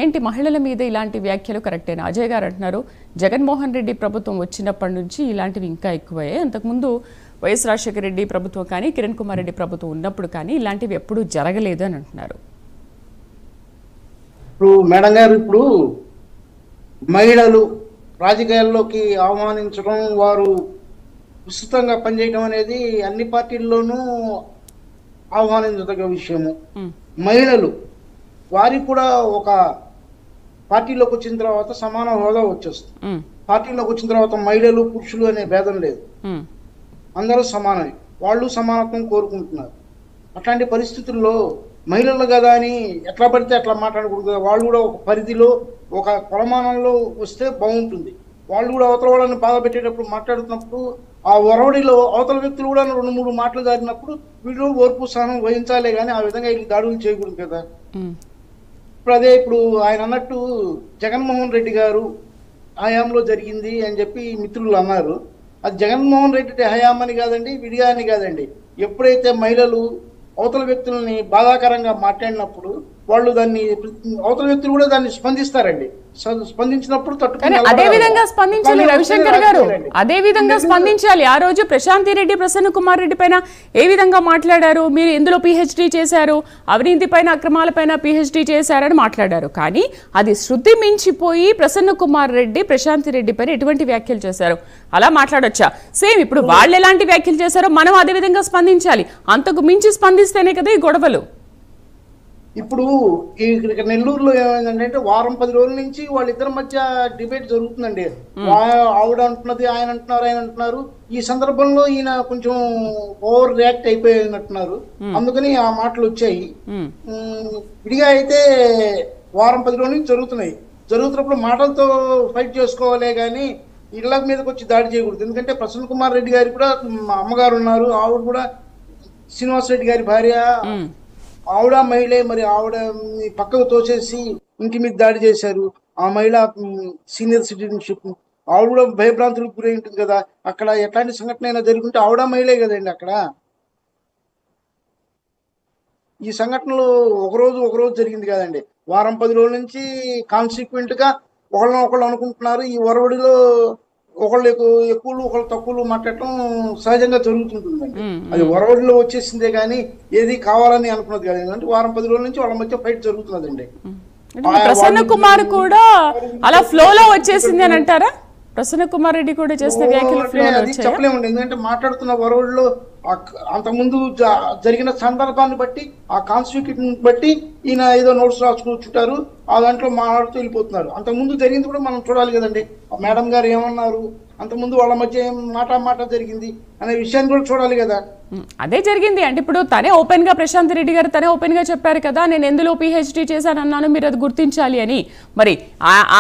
ఏంటి మహిళల మీద ఇలాంటి వ్యాఖ్యలు కరెక్టేనా? అజయ్ గారు అంటున్నారు జగన్మోహన్ రెడ్డి ప్రభుత్వం వచ్చినప్పటి నుంచి ఇలాంటివి ఇంకా ఎక్కువయ్యాయి. అంతకుముందు వైఎస్ రాజశేఖర రెడ్డి ప్రభుత్వం కానీ కిరణ్ కుమార్ రెడ్డి ప్రభుత్వం ఉన్నప్పుడు కానీ ఇలాంటివి ఎప్పుడూ జరగలేదు అని అంటున్నారు. ఇప్పుడు మేడం గారు, ఇప్పుడు మహిళలు రాజకీయాల్లోకి ఆహ్వానించడం, వారు విస్తృతంగా పనిచేయడం అనేది అన్ని పార్టీల్లోనూ ఆహ్వానించదగ్గ విషయము. మహిళలు వారికి కూడా ఒక పార్టీలోకి వచ్చిన తర్వాత సమాన హోదా వచ్చేస్తుంది. పార్టీలోకి వచ్చిన తర్వాత మహిళలు పురుషులు అనే భేదం లేదు, అందరూ సమానమే. వాళ్ళు సమానత్వం కోరుకుంటున్నారు. అట్లాంటి పరిస్థితుల్లో మహిళలు కదా అని ఎట్లా పడితే అట్లా మాట్లాడకూడదు కదా. వాళ్ళు కూడా ఒక పరిధిలో, ఒక కొలమానంలో వస్తే బాగుంటుంది. వాళ్ళు కూడా అవతల వాళ్ళని బాధ పెట్టేటప్పుడు మాట్లాడుతున్నప్పుడు ఆ ఒరవడిలో అవతల వ్యక్తులు కూడా 2-3 మాటలు దారినప్పుడు వీళ్ళు ఓర్పు సహనం వహించాలే కానీ ఆ విధంగా వీళ్ళు దాడులు చేయకూడదు కదా. ఇప్పుడు ఆయన అన్నట్టు జగన్మోహన్ రెడ్డి గారు హయాంలో జరిగింది అని చెప్పి మిత్రులు అన్నారు. అది జగన్మోహన్ రెడ్డి హయాం అని కాదండి, విడిగా అని కాదండి. ఎప్పుడైతే మహిళలు అవతల వ్యక్తులని బాధాకరంగా మాట్లాడినప్పుడు వాళ్ళు దాన్ని, అవతల వ్యక్తులు కూడా దాన్ని స్పందిస్తారండి. స్పందించినప్పుడు అదే విధంగా స్పందించాలి రవిశంకర్ గారు, అదే విధంగా స్పందించాలి. ఆ రోజు ప్రశాంతి రెడ్డి, ప్రసన్న కుమార్ రెడ్డి పైన ఏ విధంగా మాట్లాడారు, మీరు ఎందులో పిహెచ్డి చేశారు, అవినీతి పైన అక్రమాలపైన పిహెచ్డి చేశారని మాట్లాడారు. కానీ అది శృతి మించిపోయి ప్రసన్న కుమార్ రెడ్డి, ప్రశాంతి రెడ్డి పైన ఎటువంటి వ్యాఖ్యలు చేశారు? అలా మాట్లాడొచ్చా? సేమ్ ఇప్పుడు వాళ్ళు ఎలాంటి వ్యాఖ్యలు చేశారో మనం అదే విధంగా స్పందించాలి. అంతకు మించి స్పందిస్తేనే కదా ఈ గొడవలు. ఇప్పుడు ఇక్కడ నెల్లూరులో ఏమైందంటే వారం 10 రోజుల నుంచి వాళ్ళిద్దరి మధ్య డిబేట్ జరుగుతుందండి. ఆవిడ అంటున్నది, ఆయన అంటున్నారు, ఆయన అంటున్నారు. ఈ సందర్భంలో ఈయన కొంచెం ఓవర్ రియాక్ట్ అయిపోయినట్టున్నారు. అందుకని ఆ మాటలు వచ్చాయి. విడిగా అయితే వారం 10 రోజుల నుంచి జరుగుతున్నప్పుడు మాటలతో ఫైట్ చేసుకోవాలే కానీ ఇళ్ల మీదకి వచ్చి దాడి చేయకూడదు. ఎందుకంటే ప్రసన్న కుమార్ రెడ్డి గారి కూడా అమ్మగారు ఉన్నారు, ఆవిడ కూడా శ్రీనివాస్ రెడ్డి గారి భార్య, ఆవిడ మహిళే. మరి ఆవిడ పక్కకు తోచేసి ఇంటి మీద దాడి చేశారు. ఆ మహిళ సీనియర్ సిటిజన్షిప్, ఆవిడ కూడా భయభ్రాంతులకు గురై ఉంటుంది కదా. అక్కడ ఎట్లాంటి సంఘటన అయినా జరుగుతుంటే ఆవిడ మహిళే కదండి. అక్కడ ఈ సంఘటనలు ఒకరోజు జరిగింది కదండి. వారం 10 రోజుల నుంచి కాన్సిక్వెంట్ గా ఒకళ్ళు అనుకుంటున్నారు. ఈ ఒరవడిలో ఒకళ్ళు ఎక్కువలు ఒకళ్ళు తక్కువలు మాట్లాడటం సహజంగా జరుగుతుంటుందండి. అది ఒరవడిలో వచ్చేసిందే కానీ ఏది కావాలని అనుకున్నది కాదు. ఏంటంటే వారం 10 రోజుల నుంచి వాళ్ళ మధ్య ఫైట్ జరుగుతున్నదండి. ప్రసన్న కుమార్ కూడా అలా ఫ్లోలో వచ్చేసింది అని అంటారా? ప్రసన్న కుమార్ రెడ్డి కూడా చేసిన వ్యాఖ్యలు చెప్పలేమండి. ఎందుకంటే మాట్లాడుతున్న వరవడిలో అంతకుముందు జరిగిన సందర్భాన్ని బట్టి, ఆ కాన్స్టిట్యూషన్ బట్టి ఈయన ఏదో నోట్స్ రాసుకుంటుంటారు, ఆ దాంట్లో మాట్లాడుతూ వెళ్ళిపోతున్నారు. అంతకుముందు జరిగింది కూడా మనం చూడాలి కదండి. మేడం గారు ఏమన్నారు, అంతకుముందు వాళ్ళ మధ్య ఏం మాట జరిగింది అనే విషయాన్ని కూడా చూడాలి కదా. అదే జరిగింది అంటే ఇప్పుడు తనే ఓపెన్ గా, ప్రశాంత్ రెడ్డి గారు తనే ఓపెన్ గా చెప్పారు కదా, నేను ఎందులో పిహెచ్డి చేశానన్నాను, మీరు అది గుర్తించాలి అని. మరి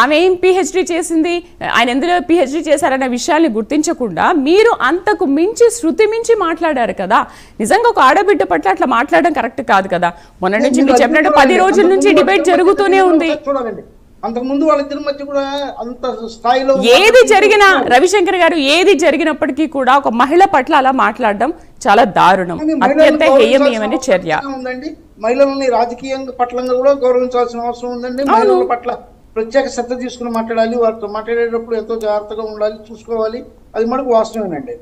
ఆమె ఏం పిహెచ్డి చేసింది, ఆయన ఎందులో పిహెచ్డి చేశారనే విషయాన్ని గుర్తించకుండా మీరు అంతకు మించి శృతి మించి మాట్లాడారు కదా. నిజంగా ఒక ఆడబిడ్డ పట్ల అట్లా మాట్లాడడం కరెక్ట్ కాదు కదా. మొన్న నుంచి మీరు చెప్పినట్టు 10 రోజుల నుంచి డిబేట్ జరుగుతూనే ఉంది. అంతకుముందు వాళ్ళిద్దరి మధ్య కూడా అంత స్థాయిలో ఏది జరిగినా రవిశంకర్ గారు, ఏది జరిగినప్పటికీ కూడా ఒక మహిళ పట్ల అలా మాట్లాడడం చాలా దారుణం, అత్యంత హేయమీయమైన చర్య ఉందండి. మహిళలని రాజకీయంగా పట్లంగా కూడా గౌరవించాల్సిన అవసరం ఉందండి. మహిళల పట్ల ప్రత్యేక శ్రద్ధ తీసుకుని మాట్లాడాలి. వారితో మాట్లాడేటప్పుడు ఎంతో జాగ్రత్తగా ఉండాలి, చూసుకోవాలి. అది మనకు వాస్తవేనండి.